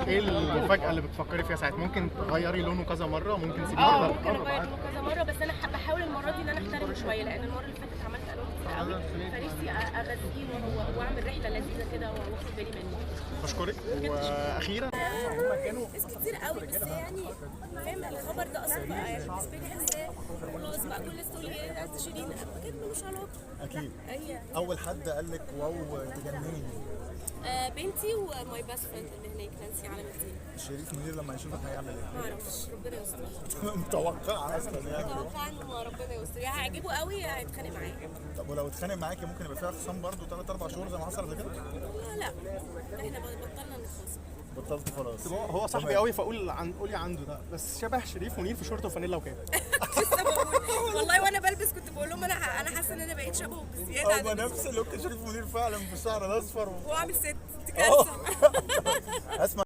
ايه المفاجأة اللي بتفكري فيها ساعات؟ ممكن تغيري لونه كذا مرة، ممكن تسيبيه ممكن اغير لونه كذا مره، بس انا بحاول المره دي ان انا احترمه شويه، لان المره اللي فاتت عملت الوان كتير قوي، فنفسي اغذيه واعمل رحله لذيذه كده واخد بالي منه. بشكرك. واخيرا ناس كتير قوي، بس يعني فاهم الخبر ده اصلا بقى يعني بالنسبه لي حاساه خلاص بقى كل الناس تقول لي ايه عايزه تشيلين، اكيد ملوش علاقه. اكيد. هي اول حد قال لك واو تجنني بنتي وماي باست فريند اللي هناك نانسي على الدين. شريف منير لما يشوفك هيعمل ايه؟ ما اعرفش، ربنا يستر. متوقع اصلا يعني. اتوقع انه ربنا يستر، يا هيعجبه قوي يا هيتخانق معايا. طب ولو اتخانق معاكي ممكن يبقى فيها خصام برضه 3-4 شهور زي ما حصل قبل كده؟ لا احنا بطلنا نتخاصم. بطلت خلاص. هو صاحبي قوي فاقول قولي عنده ده، بس شبه شريف منير في شورت وفانيلا وكاب. لسه بقول والله وانا بلبس كنت بقول لهم انا حاسه ان انا بقيت شبهه بزياده. نفس اللوك شريف منير فعلا بالشعر الاصفر واعمل ست دي كارثه.